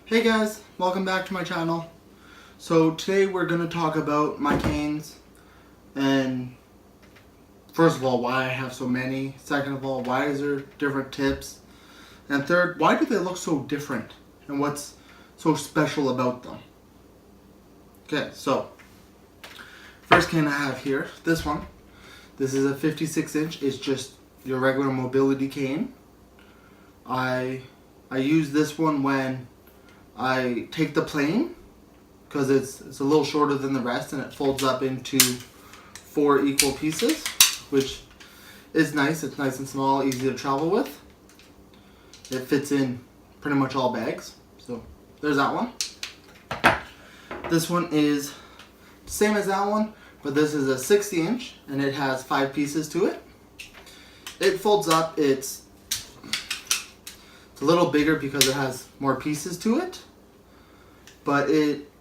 Hey guys, welcome back to my channel. So today we're going to talk about my canes, and first of all, why I have so many. Second of all, why is there different tips? And third, why do they look so different? And what's so special about them? Okay, so first cane I have here, this one. This is a 56-inch. It's just your regular mobility cane. I use this one when I take the plane because it's a little shorter than the rest and it folds up into 4 equal pieces, which is nice. It's nice and small, easy to travel with. It fits in pretty much all bags. So there's that one. This one is same as that one, but this is a 60-inch and it has 5 pieces to it. It folds up. It's a little bigger because it has more pieces to it, but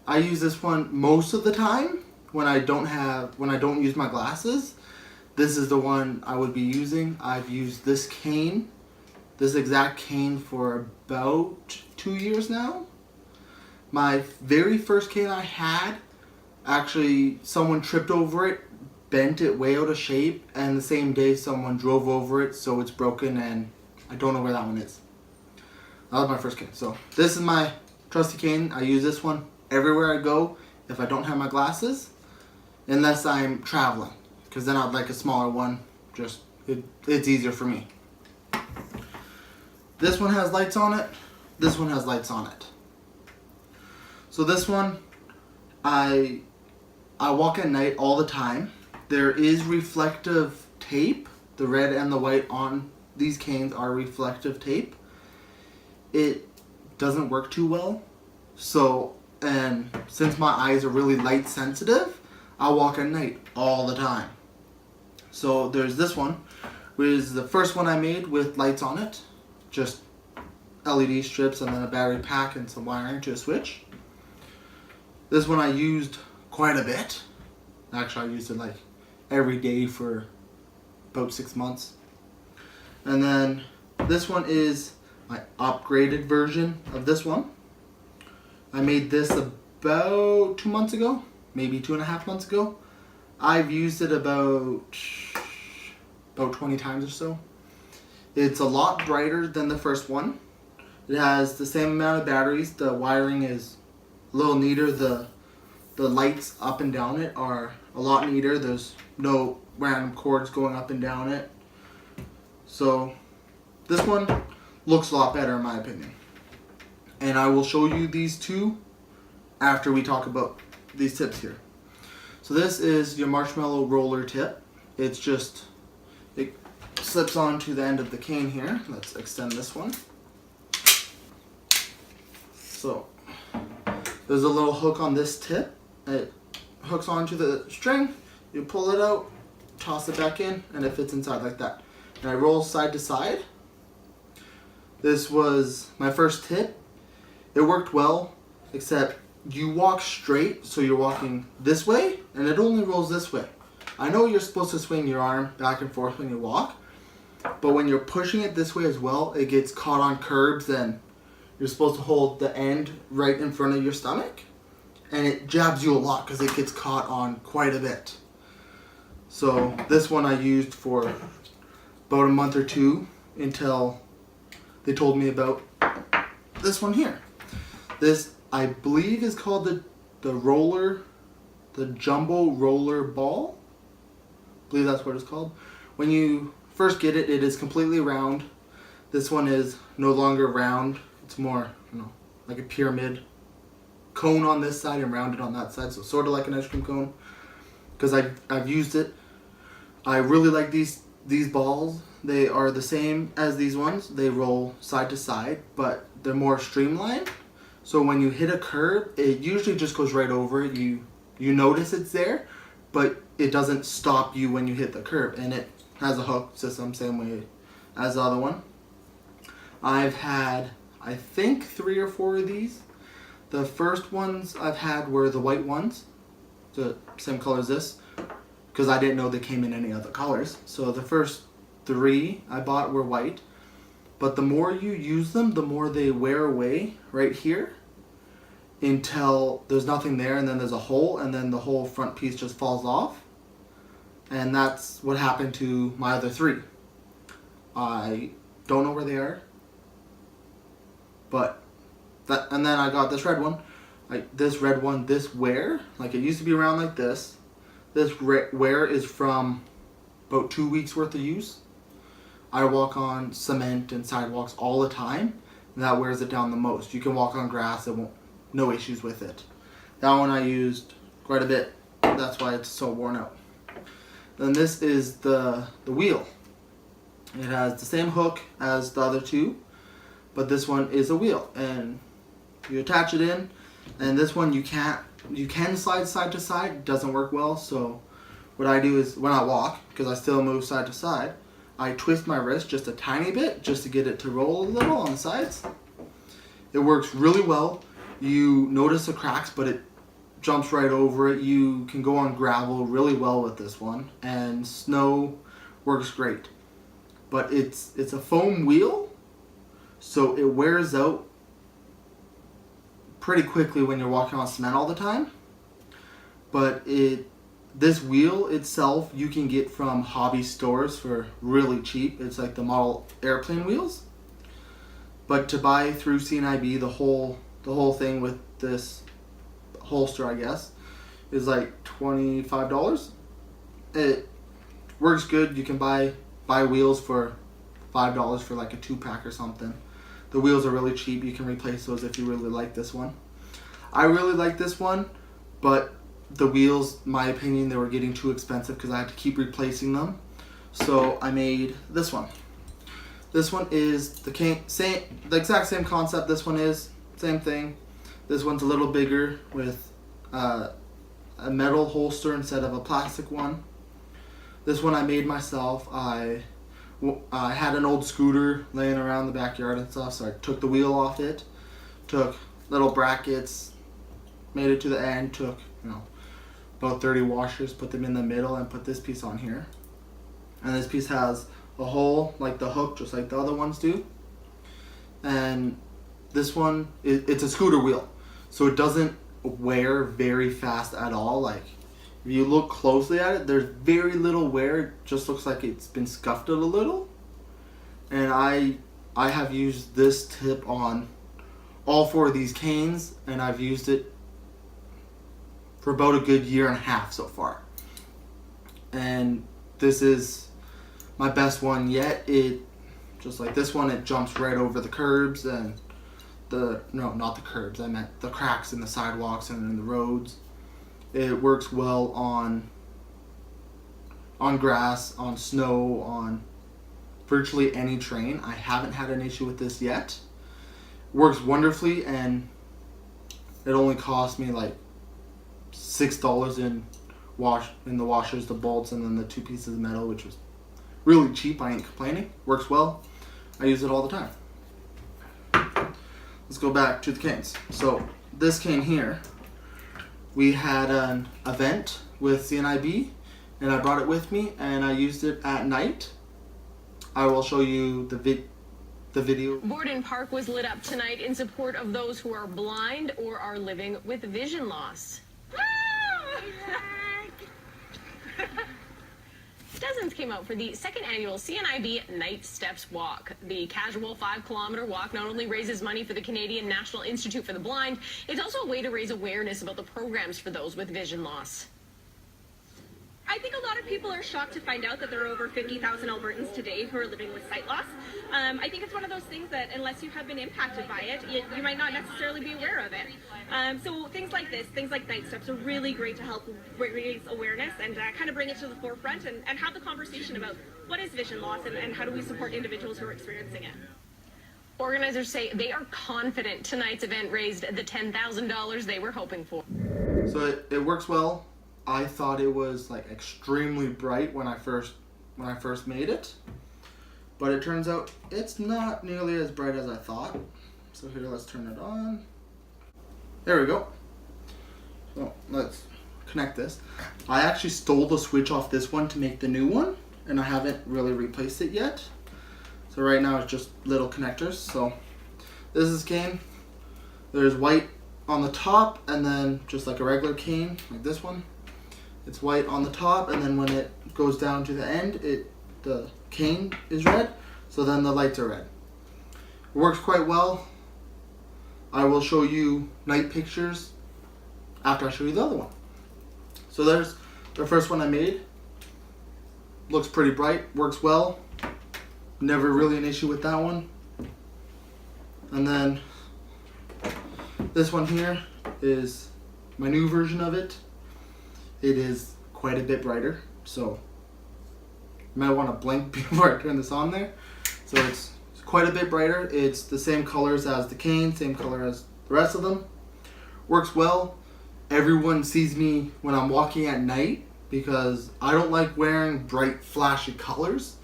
I use this one most of the time when I don't use my glasses. This is the one I would be using. I've used this exact cane for about 2 years now. My very first cane I had, actually someone tripped over it, bent it way out of shape, and the same day someone drove over it, so it's broken, and I don't know where that one is. That was my first cane. So this is my trusty cane. I use this one everywhere I go if I don't have my glasses, unless I'm traveling, because then I'd like a smaller one. Just it's easier for me. This one has lights on it. This one has lights on it. So this one, I walk at night all the time. There is reflective tape. The red and the white on these canes are reflective tape. It doesn't work too well. So, and since my eyes are really light sensitive, I walk at night all the time. So there's this one, which is the first one I made with lights on it. Just LED strips and then a battery pack and some wiring to a switch. This one I used quite a bit. Actually, I used it like every day for about 6 months. And then this one is my upgraded version of this one. I made this about 2 months ago, maybe 2.5 months ago. I've used it about 20 times or so. It's a lot brighter than the first one. It has the same amount of batteries. The wiring is a little neater. The lights up and down it are a lot neater. There's no random cords going up and down it. So this one looks a lot better in my opinion. And I will show you these two after we talk about these tips here. So this is your marshmallow roller tip. It slips onto the end of the cane here. Let's extend this one. So there's a little hook on this tip. It hooks onto the string. You pull it out, toss it back in, and it fits inside like that. And I roll side to side. This was my first tip. It worked well, except you walk straight, so you're walking this way, and it only rolls this way. I know you're supposed to swing your arm back and forth when you walk, but when you're pushing it this way as well, it gets caught on curbs, and you're supposed to hold the end right in front of your stomach, and it jabs you a lot because it gets caught on quite a bit. So this one I used for about a month or two until they told me about this one here. This, I believe, is called the jumbo roller ball. I believe that's what it's called. When you first get it, it is completely round. This one is no longer round. It's more, like a pyramid cone on this side and rounded on that side. So sort of like an ice cream cone. Because I've used it. I really like these balls. They are the same as these ones. They roll side to side, but they're more streamlined. So when you hit a curb, it usually just goes right over it. You notice it's there, but it doesn't stop you when you hit the curb. And it has a hook system, same way as the other one. I've had, I think, 3 or 4 of these. The first ones I've had were the white ones, the same color as this, because I didn't know they came in any other colors. So the first 3 I bought were white, but the more you use them, the more they wear away right here, until there's nothing there, and then there's a hole, and then the whole front piece just falls off. And that's what happened to my other 3. I don't know where they are, but that, and then I got this red one. This red one, this wear, like it used to be around like this. This wear is from about 2 weeks worth of use. I walk on cement and sidewalks all the time, and that wears it down the most. You can walk on grass, it won't, no issues with it. That one I used quite a bit. That's why it's so worn out. Then this is the wheel. It has the same hook as the other 2, but this one is a wheel, and you attach it in, and this one you can slide side to side. It doesn't work well, so what I do is when I walk, because I still move side to side, I twist my wrist just a tiny bit just to get it to roll a little on the sides. It works really well. You notice the cracks, but it jumps right over it. You can go on gravel really well with this one, and snow works great. But it's a foam wheel, so it wears out pretty quickly when you're walking on cement all the time. But this wheel itself you can get from hobby stores for really cheap. It's like the model airplane wheels. But to buy through CNIB, the whole thing with this holster, I guess, is like $25. It works good. You can buy wheels for $5 for like a 2-pack or something. The wheels are really cheap. You can replace those if you really like this one. I really like this one, but the wheels, in my opinion, they were getting too expensive because I had to keep replacing them. So I made this one. This one is the exact same concept. This one is same thing. This one's a little bigger with a metal holster instead of a plastic one. This one I made myself. I had an old scooter laying around the backyard and stuff, so I took the wheel off it, took little brackets, made it to the end, took about 30 washers, put them in the middle, and put this piece on here. And this piece has a hole like the hook, just like the other ones do. And this one, it's a scooter wheel, so it doesn't wear very fast at all. Like if you look closely at it, there's very little wear. It just looks like it's been scuffed a little. And I have used this tip on all 4 of these canes, and I've used it for about a good 1.5 years so far. And this is my best one yet. It, just like this one, it jumps right over the curbs and not the curbs, I meant the cracks in the sidewalks and in the roads. It works well on grass, on snow, on virtually any terrain. I haven't had an issue with this yet. Works wonderfully, and it only cost me like $6 in the washers, the bolts, and then the 2 pieces of metal, which was really cheap. I ain't complaining. Works well. I use it all the time. Let's go back to the canes. So this cane here, we had an event with CNIB, and I brought it with me, and I used it at night. I will show you the video. Borden Park was lit up tonight in support of those who are blind or are living with vision loss. Dozens came out for the 2nd annual CNIB Night Steps Walk. The casual 5-kilometer walk not only raises money for the Canadian National Institute for the Blind, it's also a way to raise awareness about the programs for those with vision loss. I think a lot of people are shocked to find out that there are over 50,000 Albertans today who are living with sight loss. I think it's one of those things that unless you have been impacted by it, you might not necessarily be aware of it. So things like this, things like Night Steps, are really great to help raise awareness and kind of bring it to the forefront and have the conversation about what is vision loss and how do we support individuals who are experiencing it. Organizers say they are confident tonight's event raised the $10,000 they were hoping for. So it works well. I thought it was like extremely bright when I first made it, but it turns out it's not nearly as bright as I thought. So here, let's turn it on. There we go. So let's connect this. I actually stole the switch off this one to make the new one, and I haven't really replaced it yet. So right now it's just little connectors. So this is cane. There's white on the top, and then just like a regular cane, like this one. It's white on the top, and then when it goes down to the end, the cane is red, so then the lights are red. It works quite well. I will show you night pictures after I show you the other one. So there's the first one I made. Looks pretty bright, works well. Never really an issue with that one. And then this one here is my new version of it. It is quite a bit brighter, so you might want to blink before I turn this on there. So it's quite a bit brighter. It's the same colors as the cane, same color as the rest of them. Works well. Everyone sees me when I'm walking at night because I don't like wearing bright flashy colors.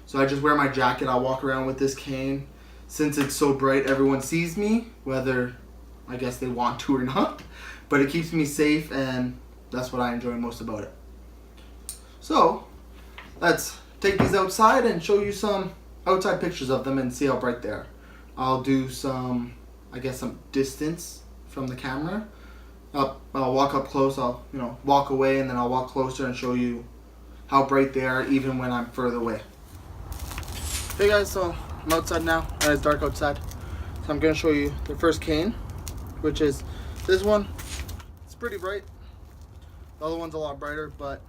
So I just wear my jacket, I walk around with this cane. Since it's so bright, everyone sees me, whether I guess they want to or not. But it keeps me safe, and that's what I enjoy most about it. So let's take these outside and show you some outside pictures of them and see how bright they are. I'll do some distance from the camera. I'll walk up close, I'll walk away, and then I'll walk closer and show you how bright they are even when I'm further away. Hey guys, so I'm outside now and it's dark outside. So I'm going to show you the first cane, which is this one. It's pretty bright. The other one's a lot brighter, but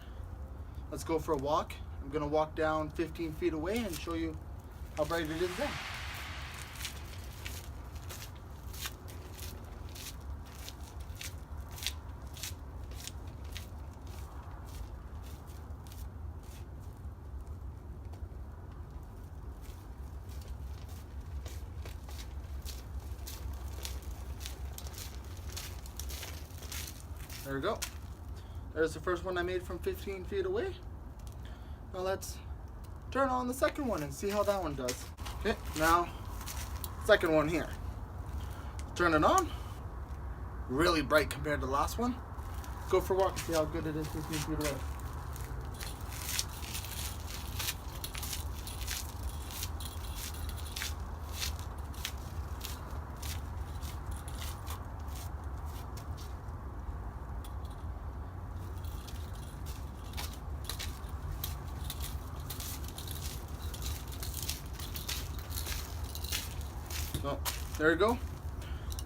let's go for a walk. I'm going to walk down 15 feet away and show you how bright it is then. There we go. There's the first one I made from 15 feet away. Now let's turn on the second one and see how that one does. Okay, now second one here. Turn it on. Really bright compared to the last one. Go for a walk and see how good it is 15 feet away. So there we go.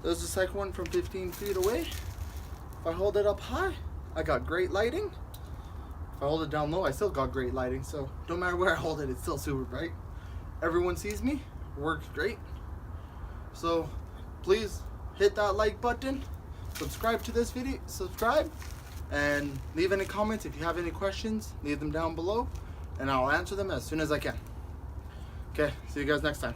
There's the second one from 15 feet away. If I hold it up high, I got great lighting. If I hold it down low, I still got great lighting. So no matter where I hold it, it's still super bright. Everyone sees me. Works great. So please hit that like button. Subscribe to this video. Subscribe. And leave any comments. If you have any questions, leave them down below. And I'll answer them as soon as I can. Okay, see you guys next time.